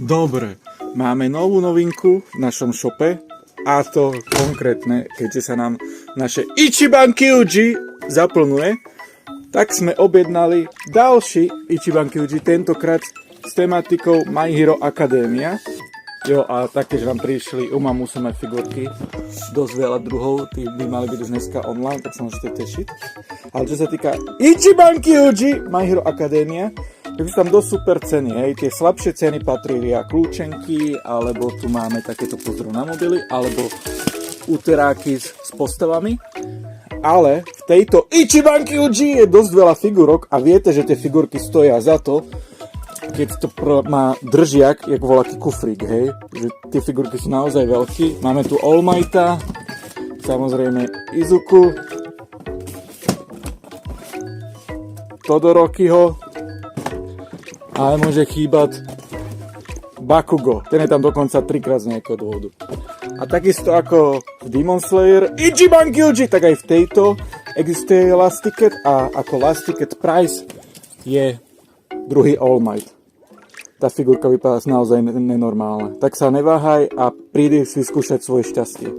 Dobre, máme novú novinku v našom shope a to konkrétne, keďže sa nám naše Ichiban Kyuji zaplnuje, tak sme objednali ďalší Ichiban Kyuji, tentokrát s tematikou My Hero Academia. Jo, a taktiež vám prišli Uma-Musume figurky, dosť veľa druhov, tí by mali byť už dneska online, tak sa môžete tešiť. Ale čo sa týka Ichiban Kyuji My Hero Academia, tak sú tam dosť super ceny, hej. Tie slabšie ceny patria kľúčenky, alebo tu máme takéto pozor na mobily, alebo uteráky s postavami. Ale v tejto Ichiban Kyuji je dosť veľa figurok a viete, že tie figurky stoja za to, keď to má držiak, jak voľaký kufrík, hej. Že tie figurky sú naozaj veľký. Máme tu All Mighta, samozrejme Izuku, Todorokiho, ale môže chýbať Bakugo. Ten je tam dokonca 3-krát z nejakého dôvodu. A takisto ako v Demon Slayer Ichiban Kyuji, tak aj v tejto existuje Last Ticket a ako Last Ticket price je druhý All Might. Tá figurka vypadá naozaj nenormálne. Tak sa neváhaj a prídi si skúšať svoje šťastie.